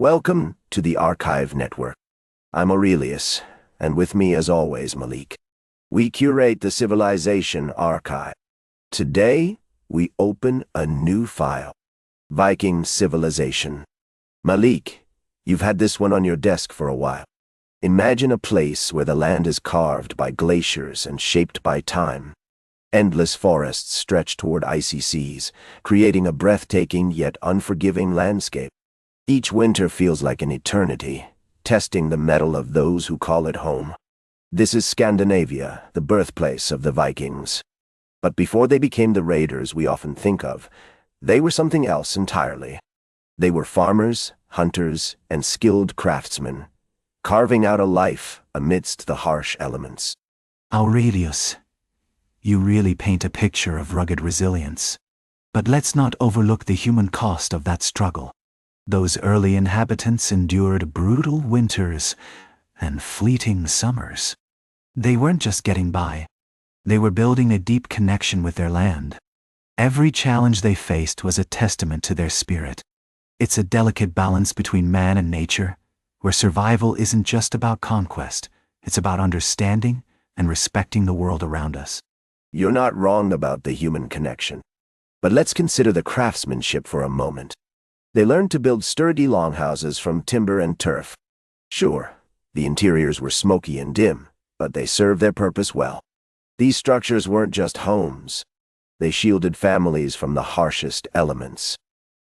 Welcome to the Archive Network. I'm Aurelius, and with me as always, Malik. We curate the Civilization Archive. Today, we open a new file. Viking Civilization. Malik, you've had this one on your desk for a while. Imagine a place where the land is carved by glaciers and shaped by time. Endless forests stretch toward icy seas, creating a breathtaking yet unforgiving landscape. Each winter feels like an eternity, testing the mettle of those who call it home. This is Scandinavia, the birthplace of the Vikings. But before they became the raiders we often think of, they were something else entirely. They were farmers, hunters, and skilled craftsmen, carving out a life amidst the harsh elements. Aurelius, you really paint a picture of rugged resilience. But let's not overlook the human cost of that struggle. Those early inhabitants endured brutal winters and fleeting summers. They weren't just getting by. They were building a deep connection with their land. Every challenge they faced was a testament to their spirit. It's a delicate balance between man and nature, where survival isn't just about conquest, it's about understanding and respecting the world around us. You're not wrong about the human connection. But let's consider the craftsmanship for a moment. They learned to build sturdy longhouses from timber and turf. Sure, the interiors were smoky and dim, but they served their purpose well. These structures weren't just homes. They shielded families from the harshest elements.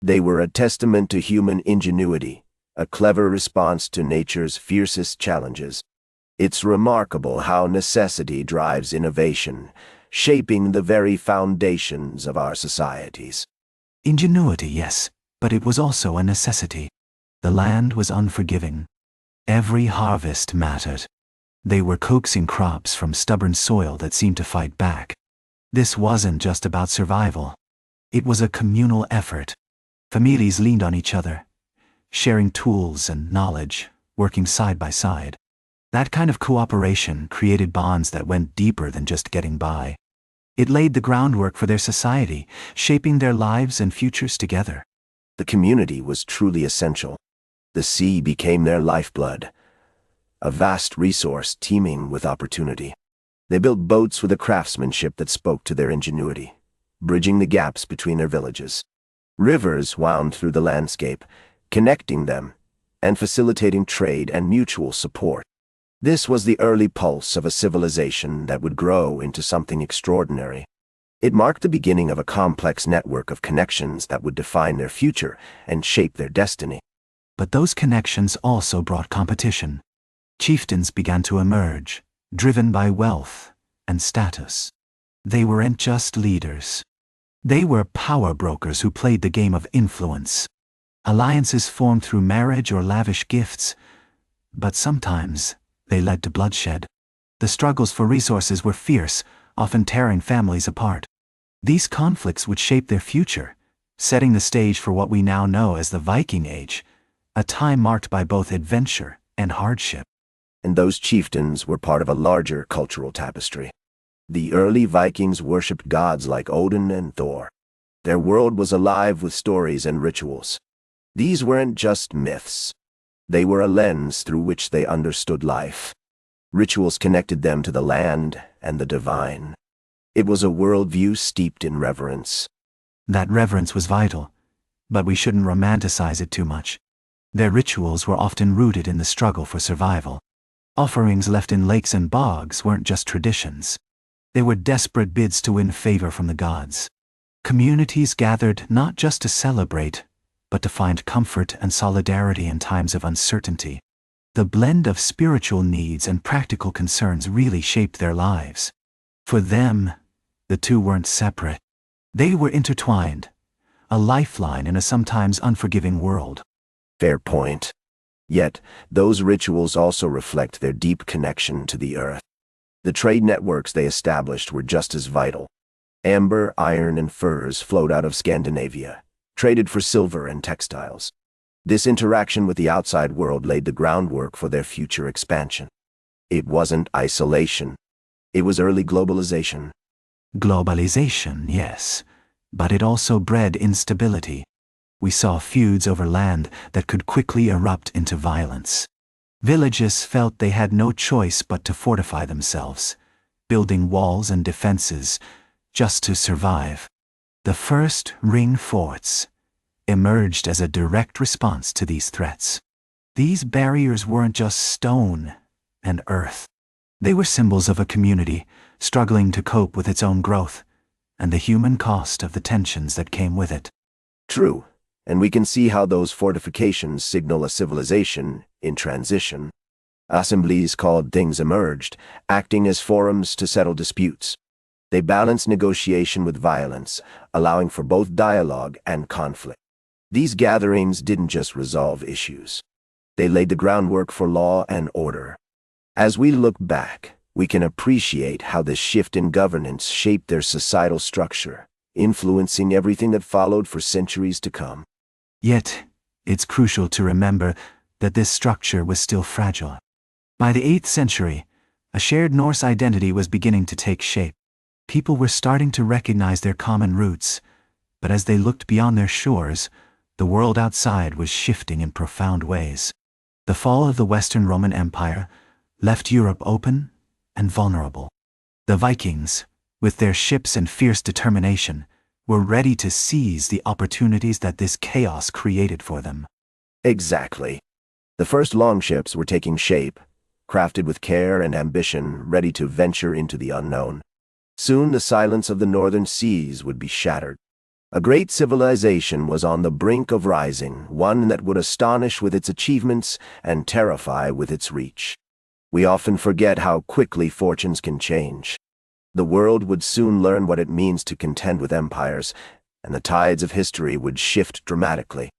They were a testament to human ingenuity, a clever response to nature's fiercest challenges. It's remarkable how necessity drives innovation, shaping the very foundations of our societies. Ingenuity, yes, but it was also a necessity. The land was unforgiving. Every harvest mattered. They were coaxing crops from stubborn soil that seemed to fight back. This wasn't just about survival. It was a communal effort. Families leaned on each other, sharing tools and knowledge, working side by side. That kind of cooperation created bonds that went deeper than just getting by. It laid the groundwork for their society, shaping their lives and futures together. The community was truly essential. The sea became their lifeblood, a vast resource teeming with opportunity. They built boats with a craftsmanship that spoke to their ingenuity, bridging the gaps between their villages. Rivers wound through the landscape, connecting them and facilitating trade and mutual support. This was the early pulse of a civilization that would grow into something extraordinary. It marked the beginning of a complex network of connections that would define their future and shape their destiny. But those connections also brought competition. Chieftains began to emerge, driven by wealth and status. They weren't just leaders. They were power brokers who played the game of influence. Alliances formed through marriage or lavish gifts, but sometimes they led to bloodshed. The struggles for resources were fierce, often tearing families apart. These conflicts would shape their future, setting the stage for what we now know as the Viking Age, a time marked by both adventure and hardship. And those chieftains were part of a larger cultural tapestry. The early Vikings worshipped gods like Odin and Thor. Their world was alive with stories and rituals. These weren't just myths. They were a lens through which they understood life. Rituals connected them to the land and the divine. It was a worldview steeped in reverence. That reverence was vital, but we shouldn't romanticize it too much. Their rituals were often rooted in the struggle for survival. Offerings left in lakes and bogs weren't just traditions. They were desperate bids to win favor from the gods. Communities gathered not just to celebrate, but to find comfort and solidarity in times of uncertainty. The blend of spiritual needs and practical concerns really shaped their lives. For them, the two weren't separate. They were intertwined, a lifeline in a sometimes unforgiving world. Fair point. Yet, those rituals also reflect their deep connection to the earth. The trade networks they established were just as vital. Amber, iron, and furs flowed out of Scandinavia, traded for silver and textiles. This interaction with the outside world laid the groundwork for their future expansion. It wasn't isolation. It was early globalization. Globalization, yes, but it also bred instability. We saw feuds over land that could quickly erupt into violence. Villages felt they had no choice but to fortify themselves, building walls and defenses just to survive. The first ring forts emerged as a direct response to these threats. These barriers weren't just stone and earth. They were symbols of a community struggling to cope with its own growth and the human cost of the tensions that came with it. True, and we can see how those fortifications signal a civilization in transition. Assemblies called things emerged, acting as forums to settle disputes. They balanced negotiation with violence, allowing for both dialogue and conflict. These gatherings didn't just resolve issues. They laid the groundwork for law and order. As we look back, we can appreciate how this shift in governance shaped their societal structure, influencing everything that followed for centuries to come. Yet, it's crucial to remember that this structure was still fragile. By the 8th century, a shared Norse identity was beginning to take shape. People were starting to recognize their common roots, but as they looked beyond their shores, the world outside was shifting in profound ways. The fall of the Western Roman Empire left Europe open and vulnerable. The Vikings, with their ships and fierce determination, were ready to seize the opportunities that this chaos created for them. Exactly. The first longships were taking shape, crafted with care and ambition, ready to venture into the unknown. Soon the silence of the northern seas would be shattered. A great civilization was on the brink of rising, one that would astonish with its achievements and terrify with its reach. We often forget how quickly fortunes can change. The world would soon learn what it means to contend with empires, and the tides of history would shift dramatically.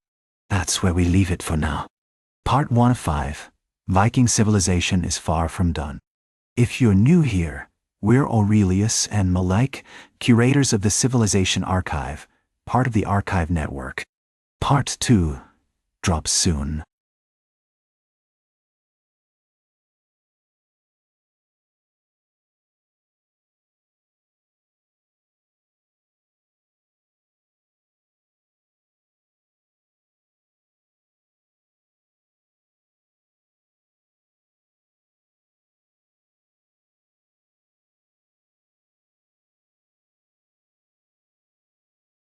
That's where we leave it for now. Part 1 of 5, Viking Civilization is far from done. If you're new here, we're Aurelius and Malik, curators of the Civilization Archive, part of the Archive Network. Part 2 drops soon.